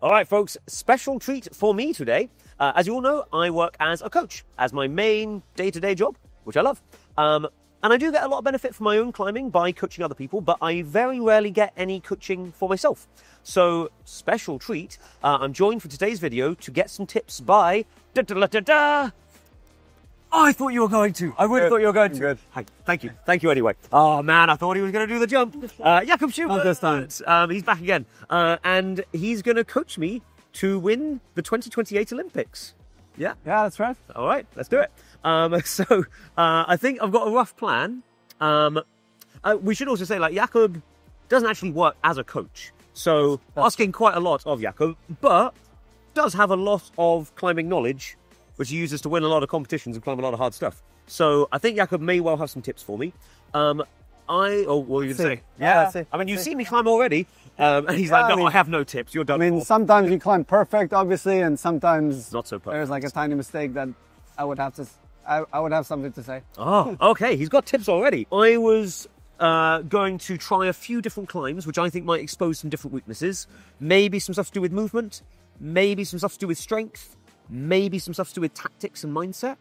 All right, folks, special treat for me today. As you all know, I work as a coach, as my main day-to-day job, which I love. And I do get a lot of benefit from my own climbing by coaching other people, but I very rarely get any coaching for myself. So, special treat, I'm joined for today's video to get some tips by... Oh, I thought you were going to. I really thought you were going to. Good. Hi, thank you. Thank you anyway. Oh, man, I thought he was going to do the jump. Jakob Schubert. Not this time. He's back again. And he's going to coach me to win the 2028 Olympics. Yeah? Yeah, that's right. All right, let's do it. I think I've got a rough plan. We should also say, like, Jakob doesn't actually work as a coach. So, asking quite a lot of Jakob, but does have a lot of climbing knowledge, which he uses to win a lot of competitions and climb a lot of hard stuff. So I think Jakob may well have some tips for me. What were you going to say? Yeah, that's it. I mean, you've seen me climb already, and he's like, no, I have no tips. You're done. I mean, sometimes you climb perfect, obviously, and sometimes not so perfect. There's like a tiny mistake that I would have something to say. Oh, okay. He's got tips already. I was going to try a few different climbs, which I think might expose some different weaknesses. Maybe some stuff to do with movement. Maybe some stuff to do with strength. Maybe some stuff to do with tactics and mindset.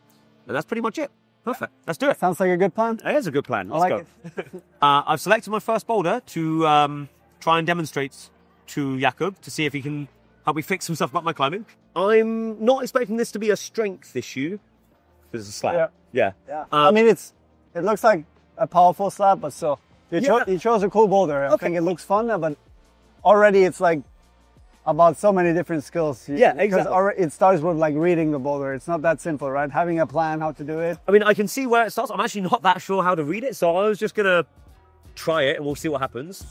And that's pretty much it. Perfect. Let's do it. Sounds like a good plan. It is a good plan. Let's go. It. I've selected my first boulder to try and demonstrate to Jakob to see if he can help me fix some stuff about my climbing. I'm not expecting this to be a strength issue. Because it's a slab. Yeah. I mean, it looks like a powerful slab, but still. You chose a cool boulder. I think it looks fun, but already it's like about so many different skills. Yeah, exactly. Because it starts with like reading the boulder. It's not that simple, right? Having a plan how to do it. I mean, I can see where it starts. I'm actually not that sure how to read it, so I was just gonna try it and we'll see what happens.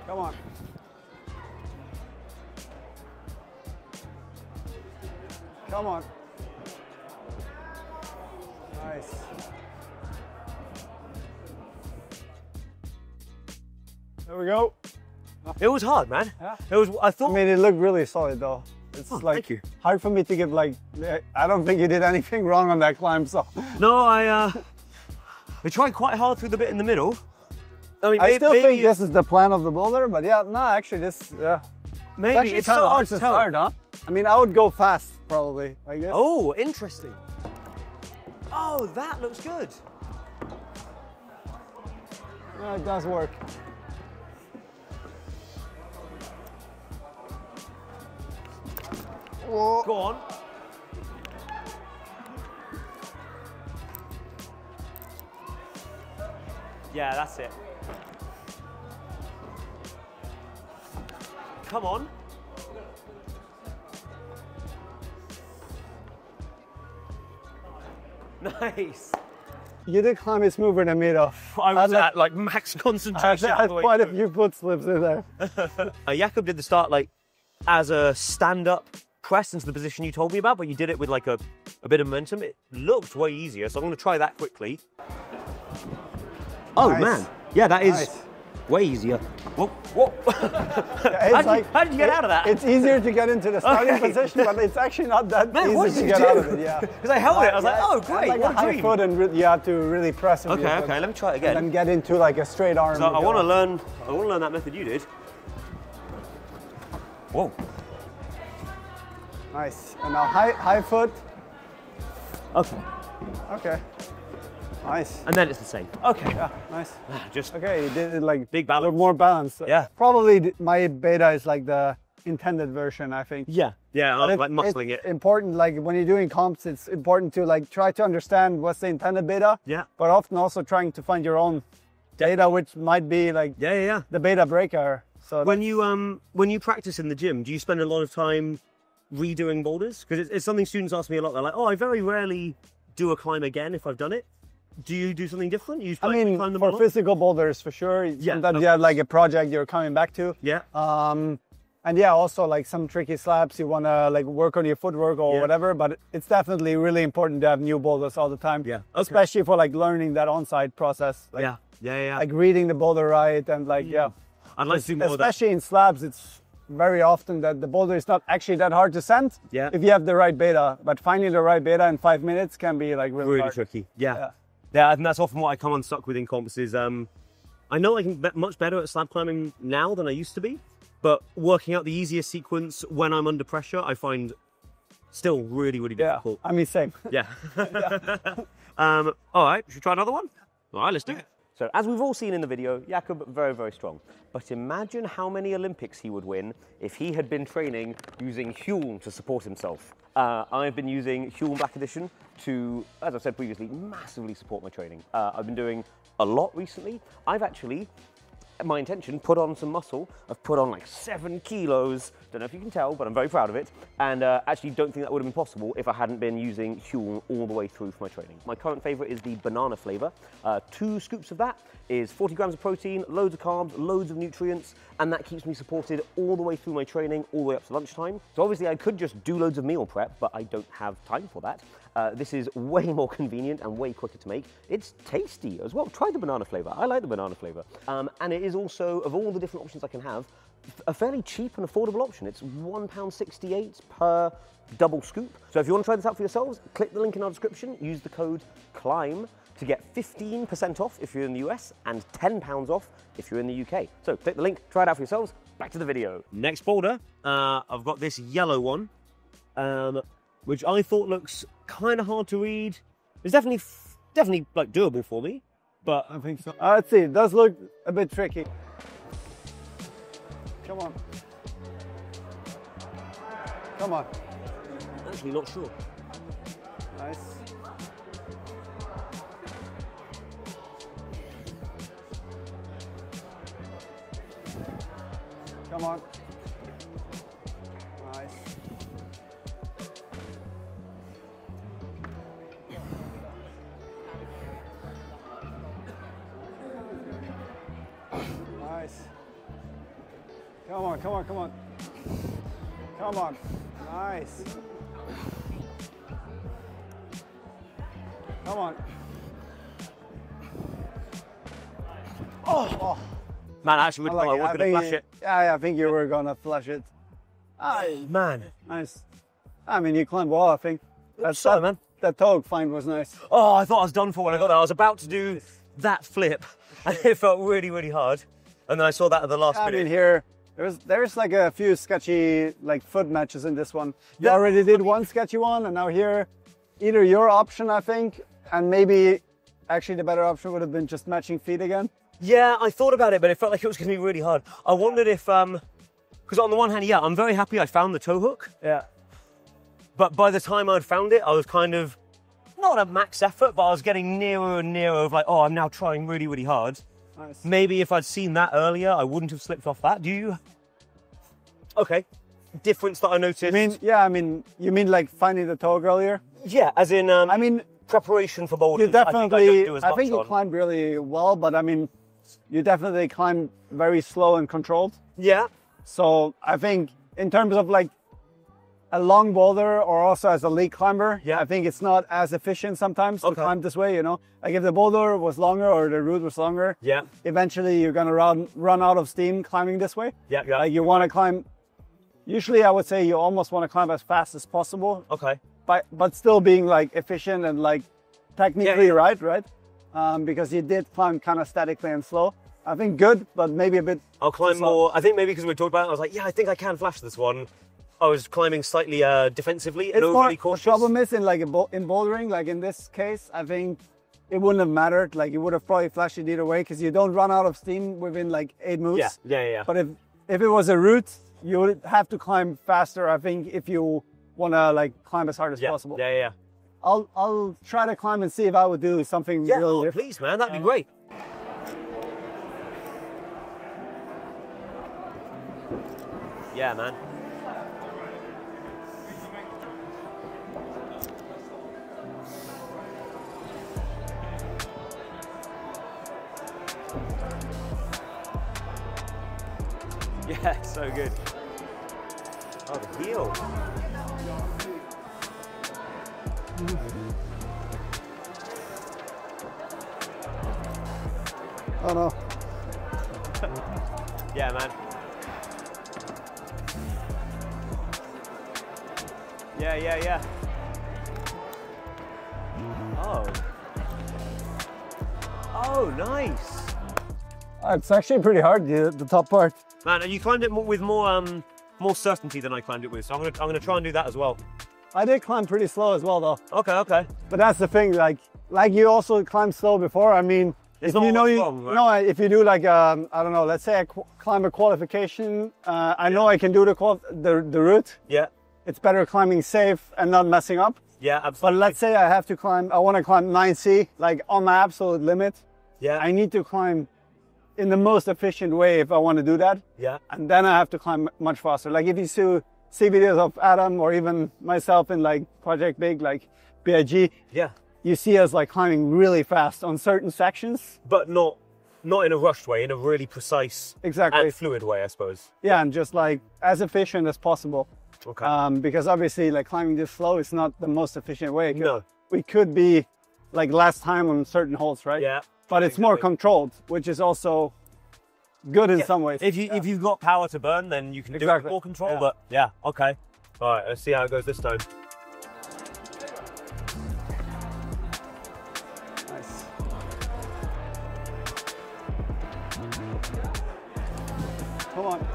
Come on. Come on. Nice. There we go. It was hard, man. Yeah. It was. I thought. I mean, it looked really solid though. It's thank you. Hard for me to give like. I don't think you did anything wrong on that climb, so. No, I tried quite hard through the bit in the middle. I mean, I still think this is the plan of the boulder, but yeah, no, actually this, maybe it's so hard to start, huh? I mean, I would go fast probably, like this. Oh, interesting. Oh, that looks good. Yeah, it does work. Whoa. Go on. Yeah, that's it. Come on. Nice. You did climb it smoother than me though. I was at like max concentration. I had quite a few foot slips in there. Jakob did the start like as a stand-up press into the position you told me about, but you did it with like a bit of momentum. It looked way easier, so I'm going to try that quickly. Oh, nice. Man. Yeah, that is nice. Way easier. Whoa, whoa. Yeah, how did you get out of that? It's easier to get into the starting position, but it's actually not that easy to get out of it. Yeah. Because I held it, I was like, oh great, like what a high dream. foot, and you have to really press it. Okay, let me try it again. And then get into like a straight arm. So I want to learn that method you did. Whoa. Nice. And now high foot. Okay. Okay. Nice. And then it's the same. Okay. Yeah, nice. Just okay, you did it like big balance. More balance. Yeah. Probably my beta is like the intended version, I think. Yeah. Yeah, I like muscling it. It's important, like when you're doing comps, it's important to like try to understand what's the intended beta. Yeah. But often also trying to find your own data, which might be like the beta breaker. So when you practice in the gym, do you spend a lot of time redoing boulders? Because it's something students ask me a lot. They're like, oh, I very rarely do a climb again if I've done it. Do you do something different? You I mean, climb them for physical boulders, for sure. Yeah, sometimes you have like a project you're coming back to. Yeah. And yeah, also like some tricky slabs, you want to like work on your footwork or whatever, but it's definitely really important to have new boulders all the time. Yeah. Okay. Especially for like learning that on-site process. Like, yeah. Like reading the boulder right and like, I'd like to do more of that. Especially in slabs, it's very often that the boulder is not actually that hard to send if you have the right beta. But finding the right beta in 5 minutes can be like really hard. tricky. Yeah, and that's often what I come unstuck with in comps is I know I can be much better at slab climbing now than I used to be, but working out the easiest sequence when I'm under pressure, I find still really, really difficult. I mean, same. Yeah. All right, should we try another one? All right, let's do it. So, as we've all seen in the video, Jakob, very, very strong. But imagine how many Olympics he would win if he had been training using Huel to support himself. I've been using Huel Black Edition to, as I said previously, massively support my training. I've been doing a lot recently. I've actually, my intention, put on some muscle. I've put on like 7 kilos. Don't know if you can tell, but I'm very proud of it. And actually don't think that would have been possible if I hadn't been using Huel all the way through for my training. My current favorite is the banana flavor. 2 scoops of that is 40 grams of protein, loads of carbs, loads of nutrients, and that keeps me supported all the way through my training, all the way up to lunchtime. So obviously I could just do loads of meal prep, but I don't have time for that. This is way more convenient and way quicker to make. It's tasty as well. Try the banana flavor. I like the banana flavor. And it is also, of all the different options I can have, a fairly cheap and affordable option. It's £1.68 per double scoop. So if you want to try this out for yourselves, click the link in our description, use the code CLIMB to get 15% off if you're in the US and £10 off if you're in the UK. So click the link, try it out for yourselves. Back to the video. Next boulder, I've got this yellow one, which I thought looks kind of hard to read. It's definitely like doable for me, but I think so. Let's see, it does look a bit tricky. Come on. Come on. Actually not sure. Nice. Come on. Nice. Nice. Come on, come on, come on. Come on. Nice. Come on. Oh. Man, I actually I was going to flash it. Yeah, I think you were going to flash it. Man. Nice. I mean, you climbed well, I think. Man. That toe find was nice. Oh, I thought I was done for when I got there. I was about to do that flip, and it felt really, really hard. And then I saw that at the last minute. I mean, here, there's like a few sketchy like foot matches in this one. You already did one sketchy one, and now here, either your option, I think, and maybe actually the better option would have been just matching feet again. Yeah, I thought about it, but it felt like it was going to be really hard. I wondered if, because on the one hand, yeah, I'm very happy I found the toe hook. Yeah. But by the time I'd found it, I was kind of, not at max effort, but I was getting nearer and nearer of like, oh, I'm now trying really, really hard. Nice. Maybe if I'd seen that earlier, I wouldn't have slipped off that. Do you? Okay. Difference that I noticed. You mean like finding the toe hook earlier? Yeah, as in, I mean, preparation for boulders. You definitely, I think you climbed really well, but I mean, you definitely climbed very slow and controlled. Yeah. So I think in terms of like a long boulder or also as a lead climber, I think it's not as efficient sometimes to climb this way, you know? Like if the boulder was longer or the route was longer, eventually you're gonna run out of steam climbing this way. Yeah. Like you wanna climb, usually I would say you almost wanna climb as fast as possible. Okay. But still being like efficient and like technically right? Because you did climb kind of statically and slow. I think good, but maybe a bit. I'll climb more. I think maybe because we talked about it, I was like, yeah, I think I can flash this one. I was climbing slightly defensively and overly cautious. The problem is in bouldering, like in this case, I think it wouldn't have mattered. Like you would have probably flashed it either way because you don't run out of steam within like 8 moves. Yeah. But if it was a route, you would have to climb faster. I think if you want to like climb as hard as possible. Yeah. I'll try to climb and see if I would do something really different. Please, man, that'd be great. Yeah, man. Yeah, so good. Oh, the heel. Oh no. Yeah, man. Yeah. Oh. Oh, nice. It's actually pretty hard, the top part. Man, and you climbed it with more certainty than I climbed it with, so I'm gonna try and do that as well. I did climb pretty slow as well, though. Okay. But that's the thing, like you also climbed slow before. I mean, It's if not you know what's you wrong, right? no, if you do like I don't know, let's say I climb a qualification, I know I can do the route. Yeah. It's better climbing safe and not messing up. Yeah, But absolutely. let's say I want to climb 9C, like on my absolute limit. Yeah. I need to climb in the most efficient way if I want to do that. Yeah. And then I have to climb much faster. Like if you see videos of Adam or even myself in like Project Big, like BIG, Yeah. you see us like climbing really fast on certain sections. But not in a rushed way, in a really precise Exactly. and fluid way, I suppose. Yeah, and just like as efficient as possible. Okay. Because obviously like climbing this slow is not the most efficient way. No. We could be like last time on certain holes, right? Yeah. But it's more exactly. controlled, which is also good in some ways. If you've got power to burn, then you can do it with Exactly. more control. Yeah. But yeah, okay. All right, let's see how it goes this time. Nice. Come on.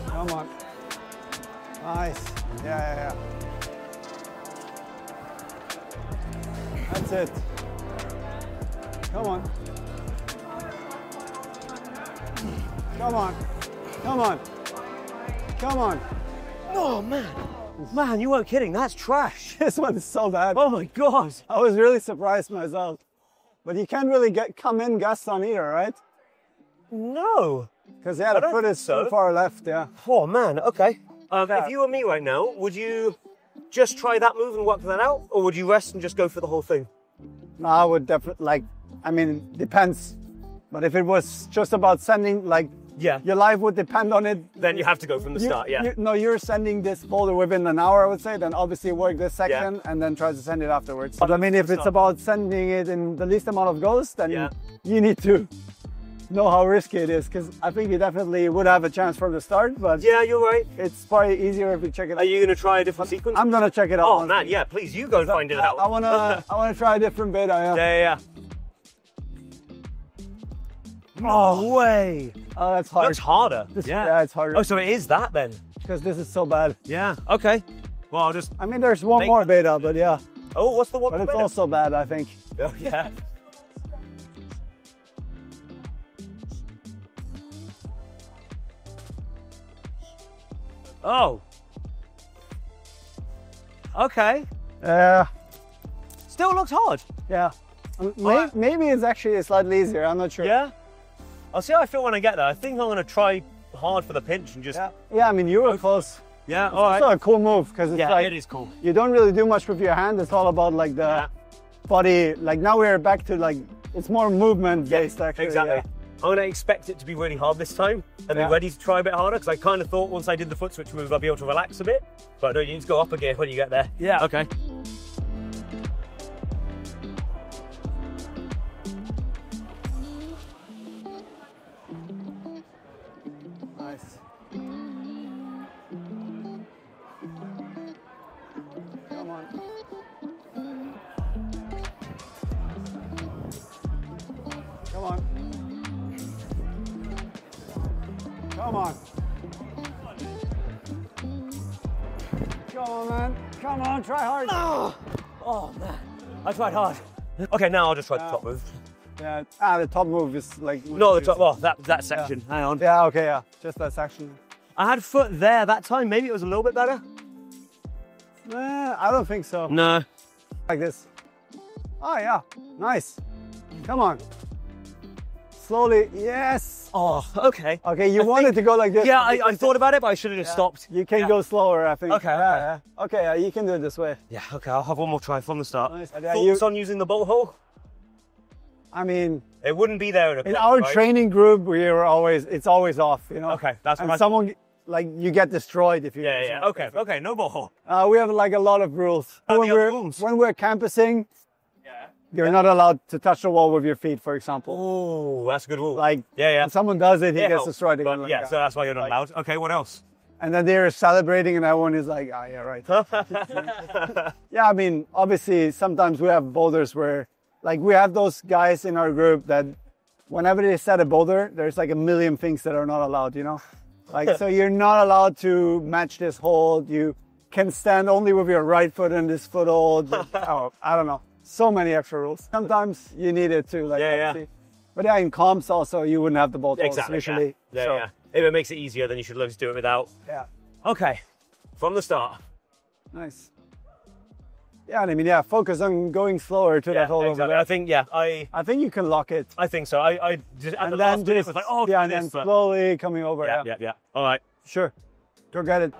Come on. Nice. Yeah. That's it. Come on. Come on. Come on. Come on. Oh man, you weren't kidding. That's trash. This one is so bad. Oh my god. I was really surprised myself. But you can't really come in gusts on either, right? No. Because yeah, the don't foot think is so. too far left, yeah. Oh man. Okay. Yeah. If you were me right now, would you just try that move and work that out, or would you rest and just go for the whole thing? No, I would definitely, depends. But if it was just about sending, Yeah. your life would depend on it. Then you have to go from the start. Yeah. You're sending this boulder within an hour, I would say, then obviously work this section and then try to send it afterwards. But I mean, if it's about sending it in the least amount of goes, then you need to know how risky it is, because I think you definitely would have a chance from the start, but Yeah, you're right. it's probably easier if we check it out. Are you going to try a different sequence? I'm gonna check it out. Oh once. man, yeah. Please, you go and find it out. I wanna try a different bit. I am. Yeah. No way. Oh, that's hard. That's harder. Yeah, it's harder. Oh, so it is that then? Because this is so bad. Yeah. Okay. Well, I'll just. I mean, there's one more beta, but yeah. Oh, what's the one? But it's also bad, I think. Oh, yeah. Oh. Okay. Still looks hard. Yeah. Alright. Maybe it's actually slightly easier. I'm not sure. Yeah. I'll see how I feel when I get there. I think I'm going to try hard for the pinch and just. Yeah. I mean, you were close. Yeah. It's All right. also a cool move because it's Yeah, it is cool. you don't really do much with your hand. It's all about like the body. Like now we're back to like it's more movement based actually. Exactly. Yeah. I'm going to expect it to be really hard this time and be ready to try a bit harder, because I kind of thought once I did the foot switch move I'd be able to relax a bit, but no, you need to go up a gear when you get there. Yeah. Okay. Nice. Come on. Come on. Come on. Come on, man. Come on, try hard. Oh man, I tried hard. Okay, now I'll just try the top move. Yeah. The top move is like. No, the top. Well, that section. Hang on. Yeah. Okay. Yeah. Just that section. I had foot there that time. Maybe it was a little bit better. I don't think so. No. Like this. Oh yeah. Nice. Come on. Slowly. Yes. Oh, okay. Okay. You wanted to go like this. Yeah, I thought about it, but I should have just stopped. You can go slower, I think. Okay, Yeah. Okay. Yeah, you can do it this way. Yeah. Okay, I'll have one more try from the start. Nice. Yeah, Thoughts on using the bolt hole? I mean, It wouldn't be there in our training group, it's always off, you know. Okay, that's and what I someone like you get destroyed if you. Yeah. Okay, no bolt hole. We have like a lot of rules. What are When the other we're rules? when we're campusing, you're not allowed to touch the wall with your feet, for example. Oh, that's a good rule. Like, yeah. when someone does it, he gets helps, destroyed again. but, yeah, so that's why you're not allowed. Okay, what else? And then they're celebrating, and everyone is like, "Ah, yeah, right." Yeah, I mean, obviously, sometimes we have boulders where, like, we have those guys in our group that, whenever they set a boulder, there's like a million things that are not allowed, you know? Like, so you're not allowed to match this hold. You can stand only with your right foot in this foothold. Oh, I don't know. So many extra rules. Sometimes you need it too. Like, Yeah. But yeah, in comps also, you wouldn't have the bolt holes Exactly. usually. Yeah. If it makes it easier, then you should just do it without. Yeah. Okay, from the start. Nice. Yeah, and I mean, yeah, focus on going slower to that hole over there. I think, I think you can lock it. I think so. I just, at And the then last minute, just, was like, oh, yeah, do and then this, but- slowly coming over. Yeah. All right. Sure. Go get it.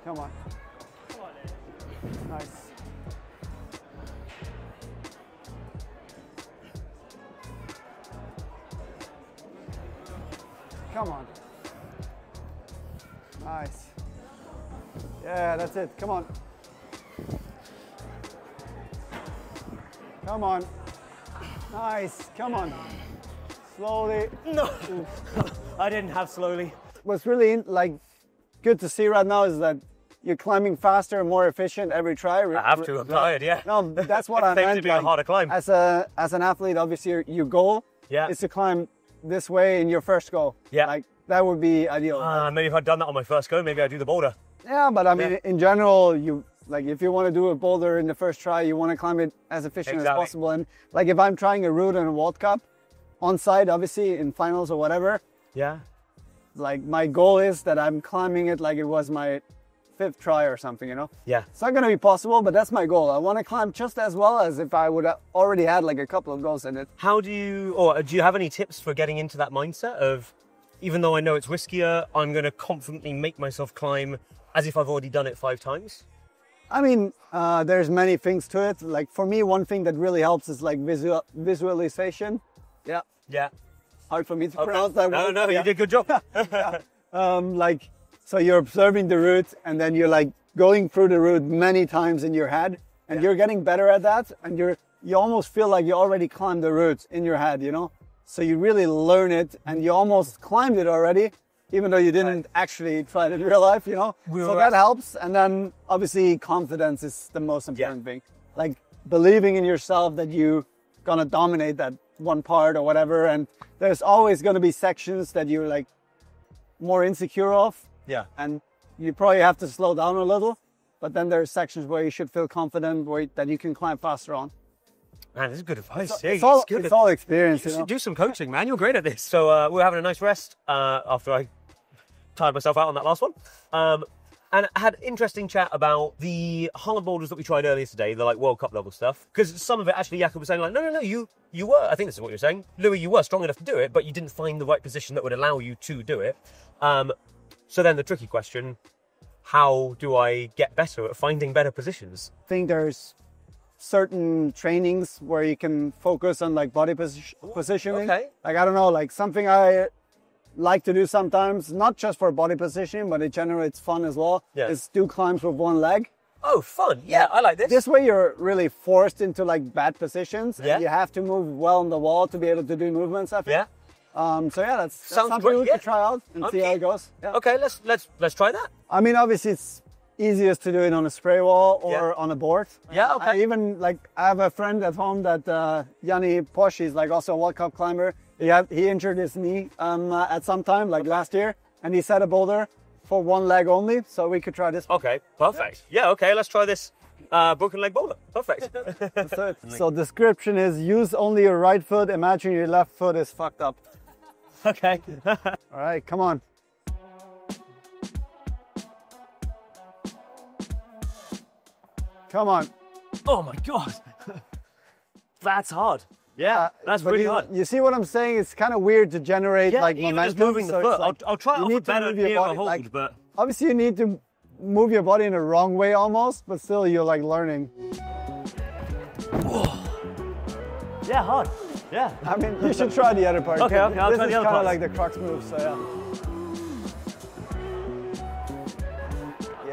Come on. Nice. Come on. Nice. Yeah, that's it. Come on. Come on. Nice. Come on. Slowly. No, I didn't have slowly. What's really good to see right now is that you're climbing faster and more efficient every try. I have to. I'm tired. Yeah. No, that's what I Saves meant. it being a harder climb. As an athlete, obviously your goal is to climb this way in your first go. Yeah. Like that would be ideal. Maybe if I'd done that on my first go, maybe I'd do the boulder. Yeah, but I mean, in general, if you want to do a boulder in the first try, you want to climb it as efficient as possible. And like if I'm trying a route in a World Cup, on site, obviously in finals or whatever. Yeah. Like my goal is that I'm climbing it like it was my 5th try or something, you know? Yeah. It's not going to be possible, but that's my goal. I want to climb just as well as if I would have already had like a couple of goals in it. How do you have any tips for getting into that mindset of, even though I know it's riskier, I'm going to confidently make myself climb as if I've already done it 5 times? I mean, there's many things to it. Like for me, one thing that really helps is like visualization. Yeah. Yeah. Hard for me to pronounce that word. No, you did a good job. So you're observing the route and then you're like going through the route many times in your head and you're getting better at that and you almost feel like you already climbed the route in your head, you know? So you really learn it and you almost climbed it already, even though you didn't actually try it in real life, you know? So that helps. And then obviously confidence is the most important thing. Like believing in yourself that you're gonna dominate that one part or whatever. And there's always gonna be sections that you're like more insecure of. Yeah. And you probably have to slow down a little, but then there's sections where you should feel confident that you can climb faster on. Man, this is good advice. It's all experience. You know? Do some coaching, man. You're great at this. So we're having a nice rest after I tired myself out on that last one. And I had an interesting chat about the Holland boulders that we tried earlier today, the like World Cup level stuff. Because some of it actually Jakob was saying like, no, you were, I think this is what you're saying, Louis, you were strong enough to do it, but you didn't find the right position that would allow you to do it. So then the tricky question, how do I get better at finding better positions? I think there's certain trainings where you can focus on like body positioning. Okay. Like, I don't know, like something I like to do sometimes, not just for body positioning, but in general it's fun as well, is do climbs with one leg. Oh, fun. Yeah, I like this. This way you're really forced into like bad positions. Yeah. And you have to move well on the wall to be able to do movements, I think. Yeah. So yeah, that's Sounds something great, we can try out and see how it goes. Yeah. Okay, let's try that. I mean, obviously it's easiest to do it on a spray wall or on a board. Yeah, okay. I have a friend at home that Yanni Posch, he's like also a World Cup climber. He injured his knee at some time, like last year, and he set a boulder for one leg only, so we could try this. Okay, perfect. Yeah, okay, let's try this broken leg boulder. Perfect. That's it. So description is use only your right foot, imagine your left foot is fucked up. Okay. All right, come on. Come on. Oh my God. That's hard. Yeah, that's really hard. You see what I'm saying? It's kind of weird to generate like even momentum. just moving the foot. Like, I'll try it off a better near a hold, but... Obviously you need to move your body in the wrong way almost, but still you're like learning. Yeah, hard. Yeah. I mean, you should try the other part. Okay, I'll try the other part. This is kind of like the crux move, so yeah.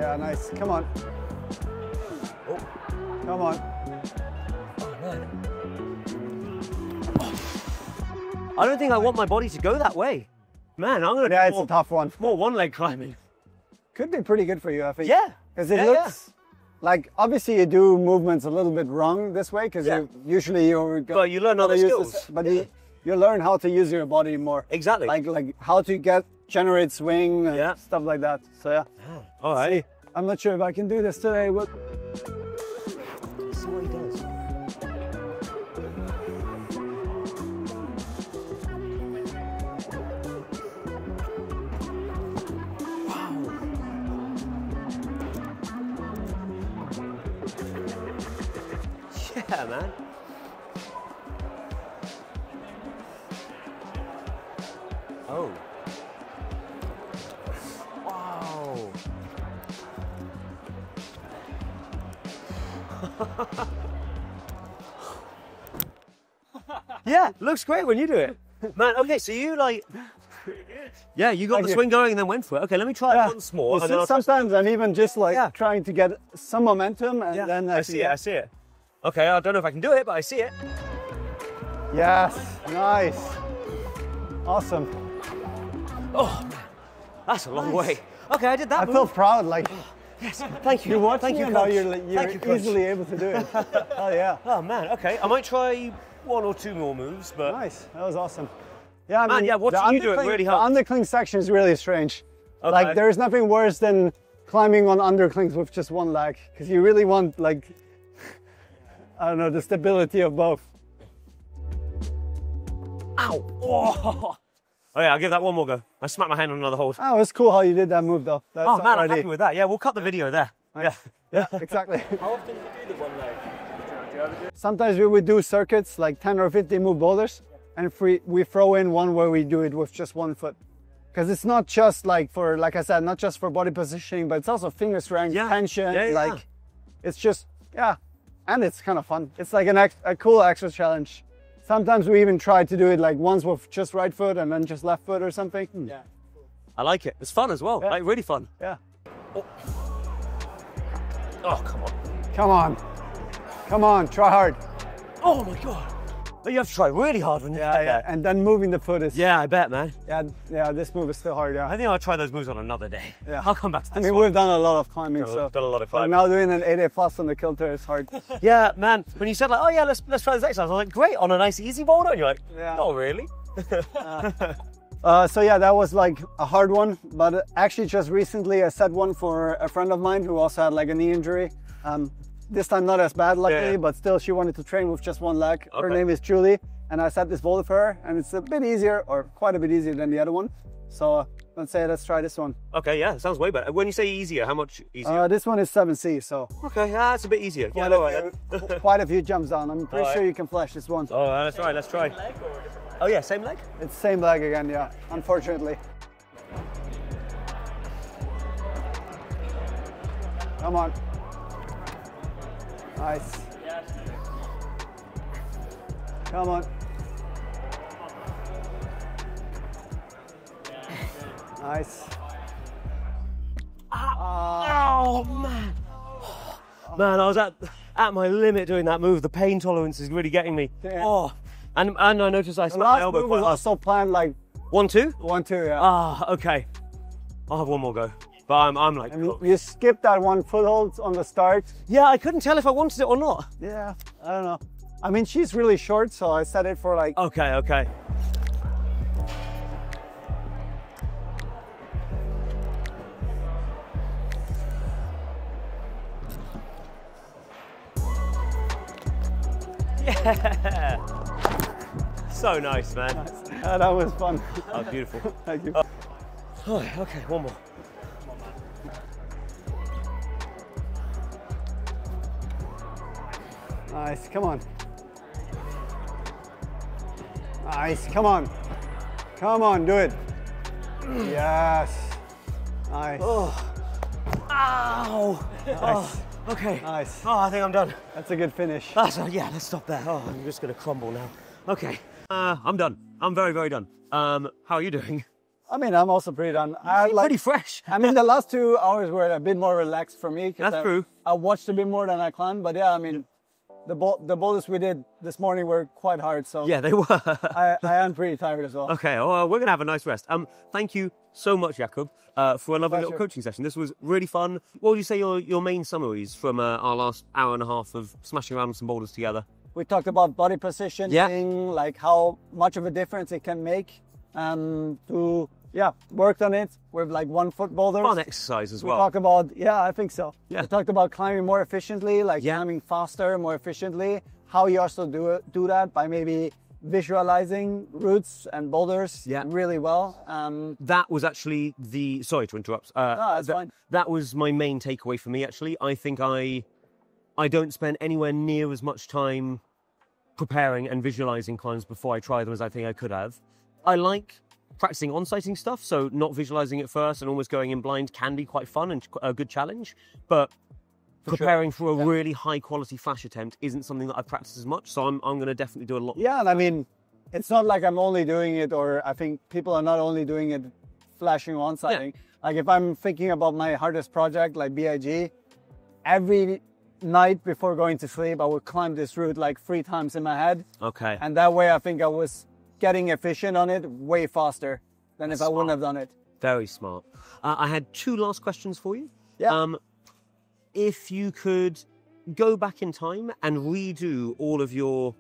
Yeah, nice. Come on. Oh. Come on. Oh, man. I don't think I want my body to go that way. Man, I'm going to Yeah, do it's a tough one. more one-leg climbing. Could be pretty good for you, I think. Yeah. Because it looks like, obviously you do movements a little bit wrong this way, because usually But you learn other skills. But you learn how to use your body more. Exactly. Like how to generate swing and stuff like that. So yeah. All right. See, I'm not sure if I can do this today. But... Let's see what he does. Yeah, man. Oh. Wow. Yeah, looks great when you do it. Man, okay, so you like... Yeah, you got the swing going and then went for it. Okay, let me try it once more. Well, and sometimes I'm even just like trying to get some momentum and then I see it. Okay, I don't know if I can do it, but I see it. Yes, nice. Awesome. Oh, man, that's a long way. Okay, I did that. I feel proud, like. Yes, thank you. You're watching you, how you're easily able to do it. Oh, yeah. Oh, man, okay. I might try 1 or 2 more moves, but... Nice, that was awesome. Yeah, I man, mean, watching you do it really helps. The undercling section is really strange. Okay. Like, there's nothing worse than climbing on underclings with just one leg, because you really want, like, I don't know, the stability of both. Ow! Oh. Oh yeah, I'll give that one more go. I smacked my hand on another hold. Oh, it's cool how you did that move though. That's oh man, I'm happy with that. Yeah, we'll cut the video there. Nice. Yeah, exactly. How often do you do the one leg? Sometimes we would do circuits, like 10 or 15 move boulders, and we throw in one where we do it with just one foot. Because it's not just like for, like I said, not just for body positioning, but it's also finger strength, tension, like, it's just, and it's kind of fun. It's like a cool extra challenge. Sometimes we even try to do it like once with just right foot and then just left foot or something. Yeah. I like it. It's fun as well. Like really fun. Yeah. Oh, come on. Come on. Come on, try hard. Oh my God. But you have to try really hard when you get there. And then moving the foot is... Yeah, I bet, man. Yeah, this move is still hard, I think I'll try those moves on another day. Yeah. I'll come back to this I mean, we've done a lot of climbing, so... Done a lot of climbing. Now doing an 8A plus on the kilter is hard. Yeah, man. When you said like, oh yeah, let's try this exercise, I was like, great, on a nice easy boulder? And you're like, not really. So yeah, that was like a hard one, but actually just recently I set one for a friend of mine who also had like a knee injury. This time not as bad, luckily, but still she wanted to train with just one leg. Her name is Julie, and I set this boulder for her, and it's a bit easier, or quite a bit easier than the other one. So let's try this one. Okay, yeah, it sounds way better. When you say easier, how much easier? This one is 7C, so. Okay, that's a bit easier. Quite a few jumps down. I'm pretty sure you can flash this one. Oh, let's try. Oh yeah, same leg? It's same leg again, yeah, unfortunately. Come on. Nice. Come on. Nice. Oh man. Man, I was at my limit doing that move. The pain tolerance is really getting me. Yeah. Oh, and I noticed I smacked my elbow quite hard. I still planned like 1-2? 1-2, yeah. Ah, okay. I'll have one more go. But I'm like... You skipped that one foothold on the start. Yeah, I couldn't tell if I wanted it or not. Yeah, I don't know. I mean, she's really short, so I set it for like... Okay. Yeah! So nice, man. Nice. That was fun. That was beautiful. Thank you. Okay, one more. Nice, come on. Nice, come on. Come on, do it. Yes. Nice. Oh. Ow. Nice. Oh, okay. Nice. Oh, I think I'm done. That's a good finish. Yeah, let's stop there. Oh, I'm just gonna crumble now. Okay. I'm done. I'm very, very done. How are you doing? I mean, I'm also pretty done. Pretty fresh. I mean, the last 2 hours were a bit more relaxed for me. That's true. I watched a bit more than I climbed, but yeah, I mean, the boulders we did this morning were quite hard, so Yeah, they were. I am pretty tired as well. Okay, well, we're going to have a nice rest. Thank you so much, Jakob, for a lovely little Pleasure. coaching session. This was really fun. What would you say your main summaries from our last hour and a half of smashing around with some boulders together? We talked about body positioning, like how much of a difference it can make. Worked on it with like 1 foot boulders. Fun exercise as We well. talked about, I think so. Yeah. We talked about climbing more efficiently, like climbing faster, more efficiently. How you also do that by maybe visualizing routes and boulders really well. That was actually sorry to interrupt. that's fine. That was my main takeaway for me, actually. I think I don't spend anywhere near as much time preparing and visualizing climbs before I try them as I think I could have. I like practicing on-sighting stuff, so not visualizing it first and almost going in blind can be quite fun and a good challenge. But preparing for a really high-quality flash attempt isn't something that I practice as much, so I'm going to definitely do a lot. Yeah, and I mean, it's not like I'm only doing it, or I think people are not only doing it flashing on-sighting. Like if I'm thinking about my hardest project, like BIG, every night before going to sleep, I would climb this route like 3 times in my head. Okay. And that way I think I was getting efficient on it way faster than if I wouldn't have done it. Very smart. I had 2 last questions for you. Yeah. If you could go back in time and redo all of your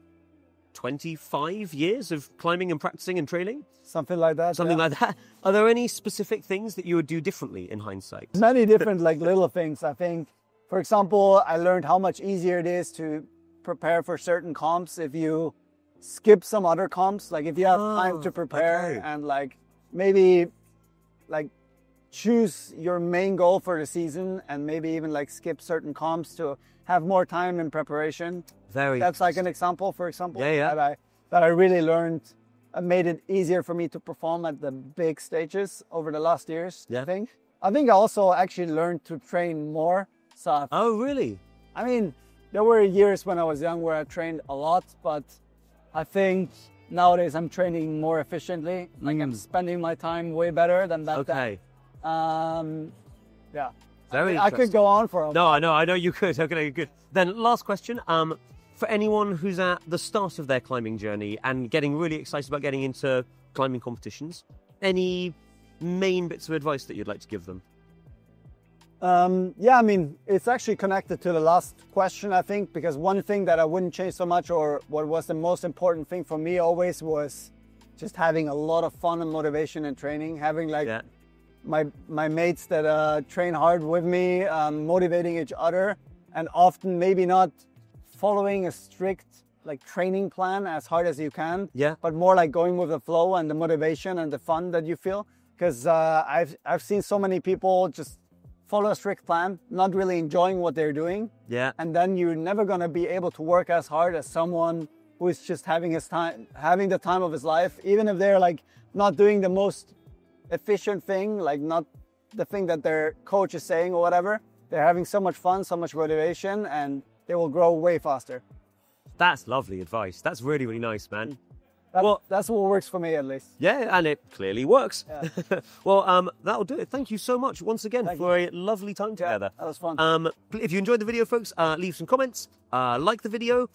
25 years of climbing and practicing and training, Something like that. like that, are there any specific things that you would do differently in hindsight? Many different like little things. I think, for example, I learned how much easier it is to prepare for certain comps if you skip some other comps. Like if you have time to prepare and like maybe like choose your main goal for the season and maybe even like skip certain comps to have more time in preparation. That's like an example, for example, that I really learned. Made it easier for me to perform at the big stages over the last years. I think I also actually learned to train more. So Really? I mean, there were years when I was young where I trained a lot, but I think nowadays I'm training more efficiently. Like I'm spending my time way better than back then. Very I could go on for a while. No, I know you could. Okay, good. Then last question. For anyone who's at the start of their climbing journey and getting really excited about getting into climbing competitions, any main bits of advice that you'd like to give them? I mean, it's actually connected to the last question, I think, because one thing that I wouldn't change so much, or what was the most important thing for me always, was just having a lot of fun and motivation in training, having like my mates that train hard with me, motivating each other, and often maybe not following a strict like training plan as hard as you can, but more like going with the flow and the motivation and the fun that you feel. Because I've seen so many people just follow a strict plan, not really enjoying what they're doing, and then you're never gonna be able to work as hard as someone who is just having the time of his life, even if they're like not doing the most efficient thing, like not the thing that their coach is saying or whatever. They're having so much fun, so much motivation, and they will grow way faster. That's lovely advice. That's really, really nice, man. That's what works for me, at least. Yeah, and it clearly works. Well, that'll do it. Thank you so much once again for a lovely time together. That was fun. If you enjoyed the video, folks, leave some comments, like the video.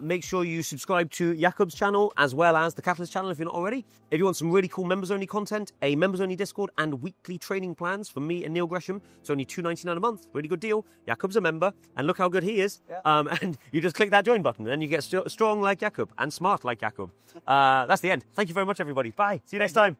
Make sure you subscribe to Jakob's channel as well as the Catalyst channel if you're not already. If you want some really cool members-only content, a members-only Discord, and weekly training plans from me and Neil Gresham, it's only $2.99 a month. Really good deal. Jakob's a member, and look how good he is. And you just click that join button, and then you get strong like Jakob and smart like Jakob. That's the end. Thank you very much, everybody. Bye. See you next time.